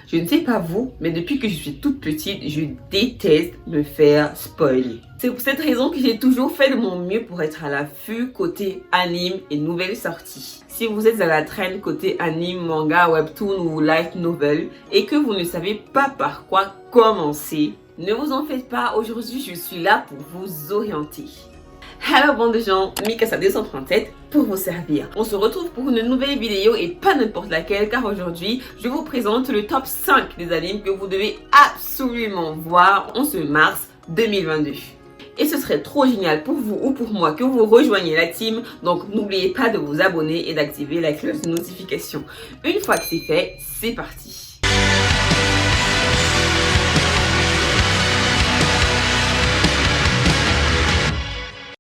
Je ne sais pas vous, mais depuis que je suis toute petite, je déteste me faire spoiler. C'est pour cette raison que j'ai toujours fait de mon mieux pour être à l'affût côté anime et nouvelles sorties. Si vous êtes à la traîne côté anime, manga, webtoon ou light novel et que vous ne savez pas par quoi commencer, ne vous en faites pas, aujourd'hui je suis là pour vous orienter. Hello bande de gens, Mikasa 237 pour vous servir. On se retrouve pour une nouvelle vidéo et pas n'importe laquelle car aujourd'hui je vous présente le top 5 des animes que vous devez absolument voir en ce mars 2022. Et ce serait trop génial pour vous ou pour moi que vous rejoigniez la team, donc n'oubliez pas de vous abonner et d'activer la cloche de notification. Une fois que c'est fait, c'est parti.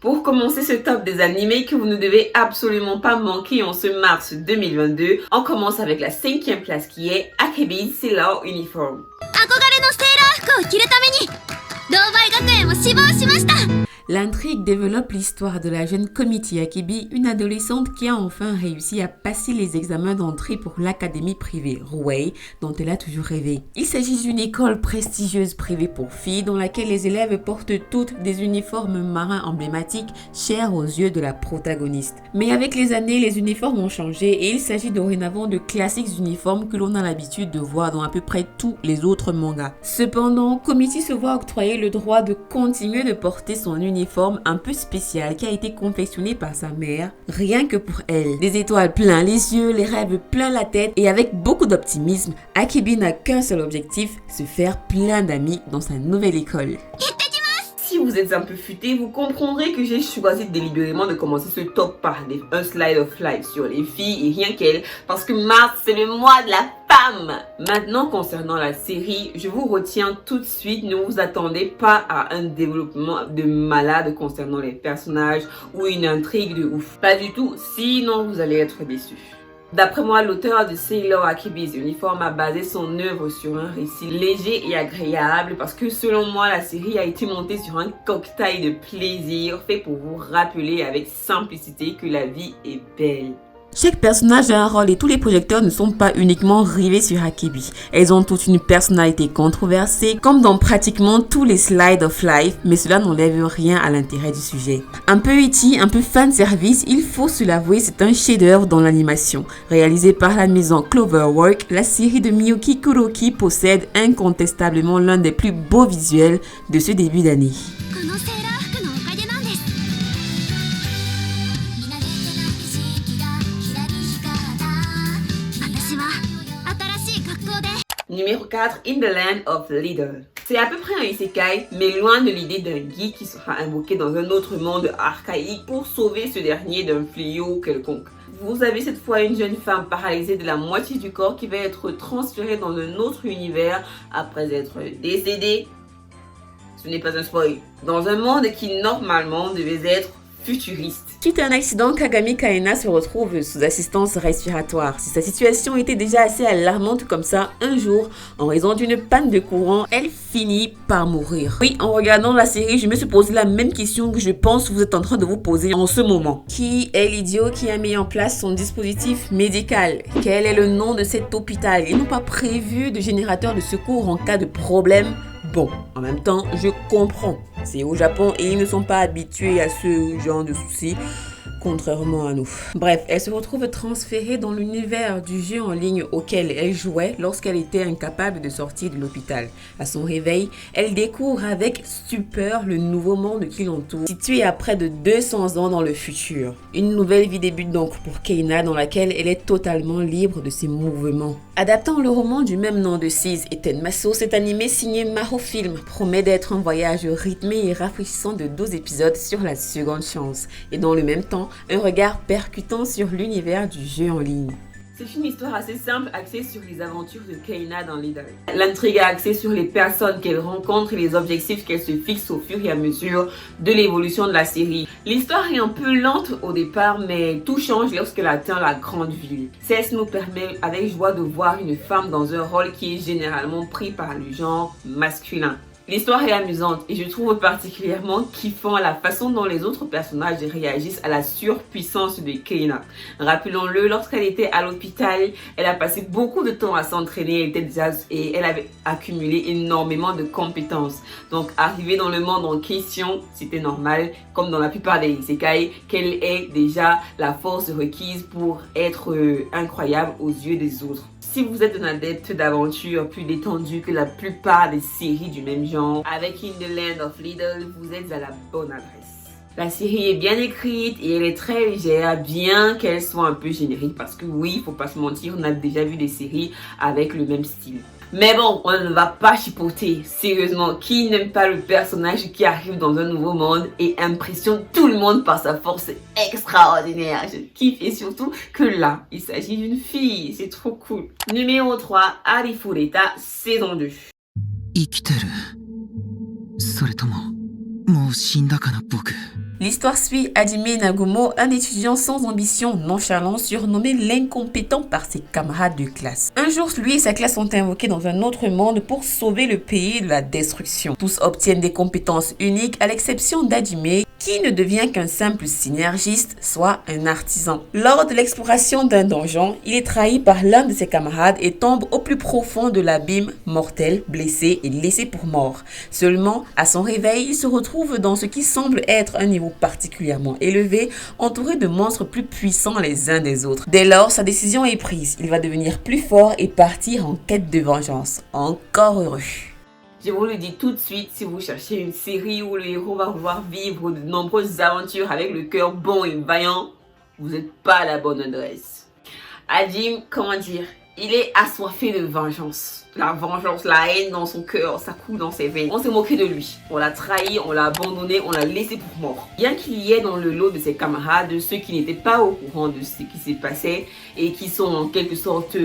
Pour commencer ce top des animés que vous ne devez absolument pas manquer en ce mars 2022, on commence avec la 5e place qui est Akebi's Sailor Uniform. L'intrigue développe l'histoire de la jeune Komiti Akebi, une adolescente qui a enfin réussi à passer les examens d'entrée pour l'académie privée Ruei, dont elle a toujours rêvé. Il s'agit d'une école prestigieuse privée pour filles dans laquelle les élèves portent toutes des uniformes marins emblématiques chers aux yeux de la protagoniste. Mais avec les années, les uniformes ont changé et il s'agit dorénavant de classiques uniformes que l'on a l'habitude de voir dans à peu près tous les autres mangas. Cependant, Komiti se voit octroyer le droit de continuer de porter son uniforme un peu spécial qui a été confectionné par sa mère, rien que pour elle. Des étoiles plein les yeux, les rêves plein la tête et avec beaucoup d'optimisme, Akebi n'a qu'un seul objectif, se faire plein d'amis dans sa nouvelle école. Si vous êtes un peu futé, vous comprendrez que j'ai choisi délibérément de commencer ce top par un slide of life sur les filles et rien qu'elles, parce que mars c'est le mois de la femme. Maintenant concernant la série, je vous retiens tout de suite, ne vous attendez pas à un développement de malade concernant les personnages ou une intrigue de ouf. Pas du tout, sinon vous allez être déçus. D'après moi, l'auteur de Sailor Akebi's Uniform a basé son œuvre sur un récit léger et agréable parce que selon moi, la série a été montée sur un cocktail de plaisir fait pour vous rappeler avec simplicité que la vie est belle. Chaque personnage a un rôle et tous les projecteurs ne sont pas uniquement rivés sur Akebi. Elles ont toute une personnalité controversée, comme dans pratiquement tous les slides of life, mais cela n'enlève rien à l'intérêt du sujet. Un peu ecchi, un peu fanservice, il faut se l'avouer, c'est un chef-d'œuvre dans l'animation. Réalisé par la maison Cloverwork, la série de Miyuki Kuroki possède incontestablement l'un des plus beaux visuels de ce début d'année. Numéro 4, In the Land of Leader. C'est à peu près un isekai, mais loin de l'idée d'un geek qui sera invoqué dans un autre monde archaïque pour sauver ce dernier d'un fléau quelconque. Vous avez cette fois une jeune femme paralysée de la moitié du corps qui va être transférée dans un autre univers après être décédée. Ce n'est pas un spoil. Dans un monde qui normalement devait être futuriste. Suite à un accident, Kagami Kaena se retrouve sous assistance respiratoire. Si sa situation était déjà assez alarmante comme ça, un jour, en raison d'une panne de courant, elle finit par mourir. Oui, en regardant la série, je me suis posé la même question que je pense que vous êtes en train de vous poser en ce moment. Qui est l'idiot qui a mis en place son dispositif médical? Quel est le nom de cet hôpital? Ils n'ont pas prévu de générateur de secours en cas de problème? Bon, en même temps, je comprends. C'est au Japon et ils ne sont pas habitués à ce genre de soucis, contrairement à nous. Bref, elle se retrouve transférée dans l'univers du jeu en ligne auquel elle jouait lorsqu'elle était incapable de sortir de l'hôpital. À son réveil, elle découvre avec stupeur le nouveau monde qui l'entoure, situé à près de 200 ans dans le futur. Une nouvelle vie débute donc pour Kaina dans laquelle elle est totalement libre de ses mouvements. Adaptant le roman du même nom de Seize et Tenmaso, cet animé signé Maho Film promet d'être un voyage rythmé et rafraîchissant de 12 épisodes sur la seconde chance et dans le même temps, un regard percutant sur l'univers du jeu en ligne. C'est une histoire assez simple axée sur les aventures de Kaina dans Leader. L'intrigue est axée sur les personnes qu'elle rencontre et les objectifs qu'elle se fixe au fur et à mesure de l'évolution de la série. L'histoire est un peu lente au départ, mais tout change lorsqu'elle atteint la grande ville. Celle nous permet avec joie de voir une femme dans un rôle qui est généralement pris par le genre masculin. L'histoire est amusante et je trouve particulièrement kiffant la façon dont les autres personnages réagissent à la surpuissance de Kaina. Rappelons-le, lorsqu'elle était à l'hôpital, elle a passé beaucoup de temps à s'entraîner, et elle avait accumulé énormément de compétences. Donc arrivée dans le monde en question, c'était normal, comme dans la plupart des isekai, qu'elle ait déjà la force requise pour être incroyable aux yeux des autres. Si vous êtes un adepte d'aventure plus détendu que la plupart des séries du même genre, avec In the Land of Lidl, vous êtes à la bonne adresse. La série est bien écrite et elle est très légère, bien qu'elle soit un peu générique, parce que oui, faut pas se mentir, on a déjà vu des séries avec le même style. Mais bon, on ne va pas chipoter. Sérieusement, qui n'aime pas le personnage qui arrive dans un nouveau monde et impressionne tout le monde par sa force extraordinaire. Je kiffe et surtout que là, il s'agit d'une fille. C'est trop cool. Numéro 3, Arifureta, saison 2. 生きてる。それとも、もう死んだかな、僕。 L'histoire suit Hajime Nagumo, un étudiant sans ambition, nonchalant, surnommé l'incompétent par ses camarades de classe. Un jour, lui et sa classe sont invoqués dans un autre monde pour sauver le pays de la destruction. Tous obtiennent des compétences uniques à l'exception d'Hajime, qui ne devient qu'un simple synergiste, soit un artisan. Lors de l'exploration d'un donjon, il est trahi par l'un de ses camarades et tombe au plus profond de l'abîme, mortel, blessé et laissé pour mort. Seulement, à son réveil, il se retrouve dans ce qui semble être un niveau particulièrement élevé, entouré de monstres plus puissants les uns des autres. Dès lors, sa décision est prise. Il va devenir plus fort et partir en quête de vengeance. Encore heureux. Je vous le dis tout de suite, si vous cherchez une série où le héros va vouloir vivre de nombreuses aventures avec le cœur bon et vaillant, vous n'êtes pas à la bonne adresse. Hajime, comment dire, il est assoiffé de vengeance. La vengeance, la haine dans son cœur, ça coule dans ses veines. On s'est moqué de lui. On l'a trahi, on l'a abandonné, on l'a laissé pour mort. Bien qu'il y ait dans le lot de ses camarades ceux qui n'étaient pas au courant de ce qui s'est passé et qui sont en quelque sorte,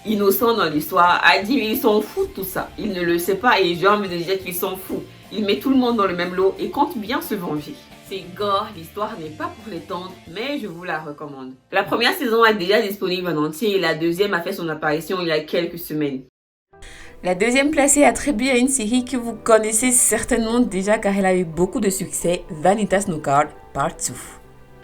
innocents dans l'histoire, Hajime, il s'en fout de tout ça. Il ne le sait pas et j'ai envie de dire qu'il s'en fout. Il met tout le monde dans le même lot et compte bien se venger. C'est gore, l'histoire n'est pas pour les tendre, mais je vous la recommande. La première saison est déjà disponible en entier et la deuxième a fait son apparition il y a quelques semaines. La deuxième place est attribuée à une série que vous connaissez certainement déjà car elle a eu beaucoup de succès, Vanitas no Card Part 2.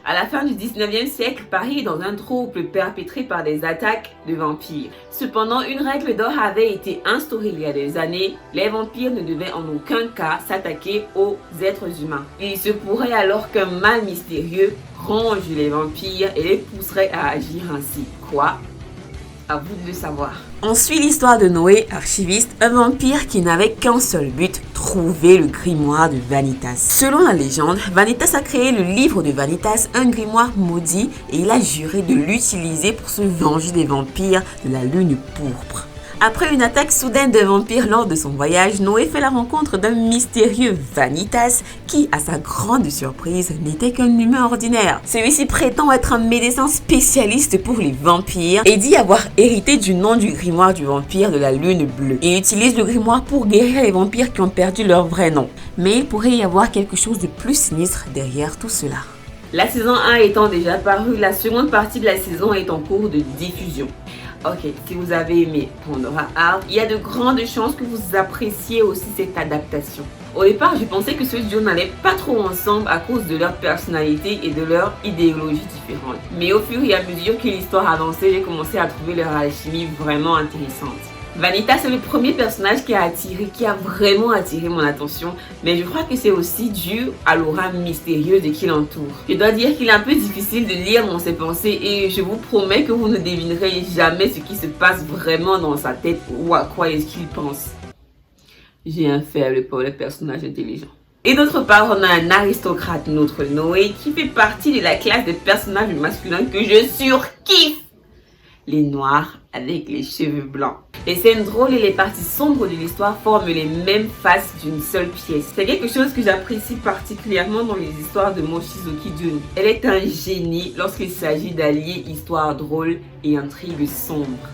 À la fin du 19e siècle, Paris est dans un trouble perpétré par des attaques de vampires. Cependant, une règle d'or avait été instaurée il y a des années. Les vampires ne devaient en aucun cas s'attaquer aux êtres humains. Il se pourrait alors qu'un mal mystérieux ronge les vampires et les pousserait à agir ainsi. Quoi ? À vous de le savoir. On suit l'histoire de Noé, archiviste, un vampire qui n'avait qu'un seul but, trouver le grimoire de Vanitas. Selon la légende, Vanitas a créé le livre de Vanitas, un grimoire maudit, et il a juré de l'utiliser pour se venger des vampires de la lune pourpre. Après une attaque soudaine de vampires lors de son voyage, Noé fait la rencontre d'un mystérieux Vanitas qui, à sa grande surprise, n'était qu'un humain ordinaire. Celui-ci prétend être un médecin spécialiste pour les vampires et dit avoir hérité du nom du grimoire du vampire de la lune bleue. Il utilise le grimoire pour guérir les vampires qui ont perdu leur vrai nom. Mais il pourrait y avoir quelque chose de plus sinistre derrière tout cela. La saison 1 étant déjà parue, la seconde partie de la saison est en cours de diffusion. Ok, si vous avez aimé Pandora Hearts, il y a de grandes chances que vous appréciez aussi cette adaptation. Au départ, je pensais que ce duo n'allait pas trop ensemble à cause de leur personnalité et de leur idéologie différente. Mais au fur et à mesure que l'histoire avançait, j'ai commencé à trouver leur alchimie vraiment intéressante. Vanitas, c'est le premier personnage qui a vraiment attiré mon attention, mais je crois que c'est aussi dû à l'aura mystérieuse qui l'entoure. Je dois dire qu'il est un peu difficile de lire dans ses pensées et je vous promets que vous ne devinerez jamais ce qui se passe vraiment dans sa tête ou à quoi est-ce qu'il pense. J'ai un faible pour les personnages intelligents. Et d'autre part, on a un aristocrate, notre Noé, qui fait partie de la classe des personnages masculins que je surkiffe. Les noirs avec les cheveux blancs. Les scènes drôles et les parties sombres de l'histoire forment les mêmes faces d'une seule pièce. C'est quelque chose que j'apprécie particulièrement dans les histoires de Mochizuki Jun. Elle est un génie lorsqu'il s'agit d'allier histoire drôle et intrigue sombre.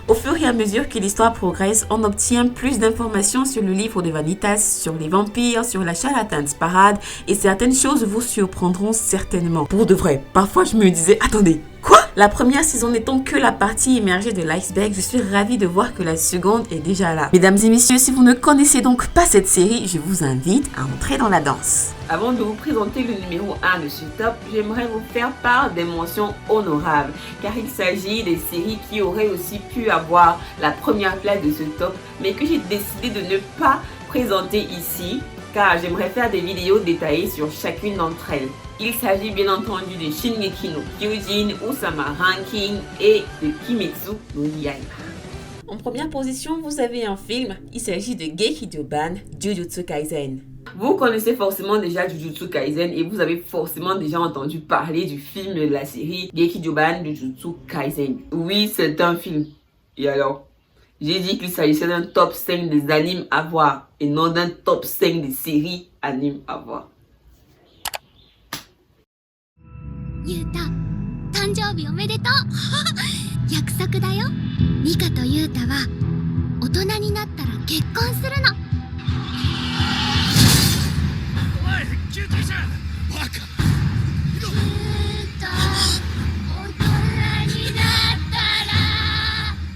Au fur et à mesure que l'histoire progresse, on obtient plus d'informations sur le livre de Vanitas, sur les vampires, sur la charlatans parade et certaines choses vous surprendront certainement. Pour de vrai, parfois je me disais, attendez, quoi ? La première saison n'étant que la partie émergée de l'iceberg, je suis ravie de voir que la seconde est déjà là. Mesdames et messieurs, si vous ne connaissez donc pas cette série, je vous invite à entrer dans la danse. Avant de vous présenter le numéro 1 de ce top, j'aimerais vous faire part des mentions honorables, car il s'agit des séries qui auraient aussi pu avoir la première place de ce top, mais que j'ai décidé de ne pas présenter ici, car j'aimerais faire des vidéos détaillées sur chacune d'entre elles. Il s'agit bien entendu de Shingeki no Kyojin, Usama Ranking et de Kimetsu no Yaiba. En première position, vous avez un film, il s'agit de Gekidoban Jujutsu Kaisen. Vous connaissez forcément déjà Jujutsu Kaisen et vous avez forcément déjà entendu parler du film de la série Gekidoban Jujutsu Kaisen. Oui, c'est un film. Et alors, j'ai dit qu'il s'agissait d'un top 5 des animes à voir et non d'un top 5 des séries animes à voir. ゆうた、誕生日おめでとう約束だよ。ミカとゆうたは大人になったら結婚するの。おい、救急車！バカ！ゆうた、大人になったら。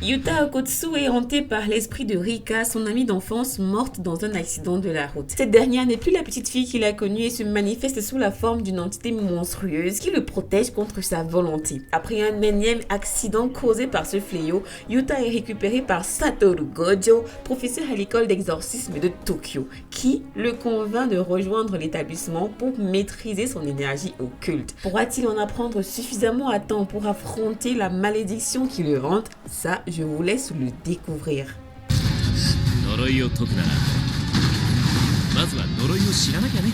Yuta Okotsu est hanté par l'esprit de Rika, son amie d'enfance morte dans un accident de la route. Cette dernière n'est plus la petite fille qu'il a connue et se manifeste sous la forme d'une entité monstrueuse qui le protège contre sa volonté. Après un énième accident causé par ce fléau, Yuta est récupéré par Satoru Gojo, professeur à l'école d'exorcisme de Tokyo, qui le convainc de rejoindre l'établissement pour maîtriser son énergie occulte. Pourra-t-il en apprendre suffisamment à temps pour affronter la malédiction qui le hante? Ça, je vous laisse le découvrir. 呪いを解くならまずは呪いを知らなきゃね。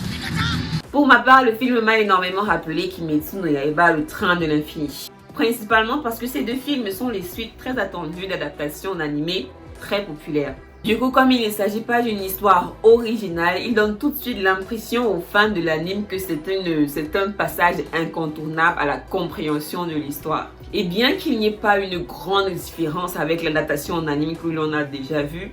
Pour ma part, le film m'a énormément rappelé Kimetsu no Yaiba, le train de l'infini. Principalement parce que ces deux films sont les suites très attendues d'adaptations d'animés très populaires. Du coup, comme il ne s'agit pas d'une histoire originale, il donne tout de suite l'impression aux fans de l'anime que c'est un passage incontournable à la compréhension de l'histoire. Et bien qu'il n'y ait pas une grande différence avec l'adaptation en anime que l'on a déjà vue,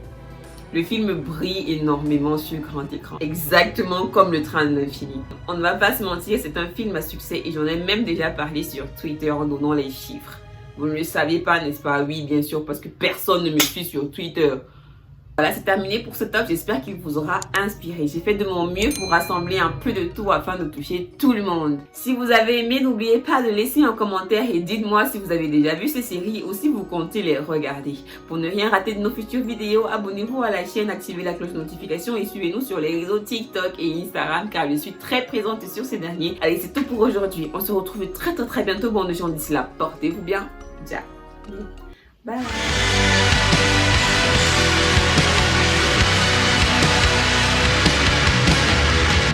le film brille énormément sur grand écran, exactement comme le train de l'infini. On ne va pas se mentir, c'est un film à succès et j'en ai même déjà parlé sur Twitter en donnant les chiffres. Vous ne le saviez pas, n'est-ce pas? Oui, bien sûr, parce que personne ne me suit sur Twitter. Voilà, c'est terminé pour ce top, j'espère qu'il vous aura inspiré. J'ai fait de mon mieux pour rassembler un peu de tout afin de toucher tout le monde. Si vous avez aimé, n'oubliez pas de laisser un commentaire et dites-moi si vous avez déjà vu ces séries ou si vous comptez les regarder. Pour ne rien rater de nos futures vidéos, abonnez-vous à la chaîne, activez la cloche de notification et suivez-nous sur les réseaux TikTok et Instagram car je suis très présente sur ces derniers. Allez, c'est tout pour aujourd'hui. On se retrouve très bientôt. Bon de gens d'ici là. Portez-vous bien. Ciao. Bye.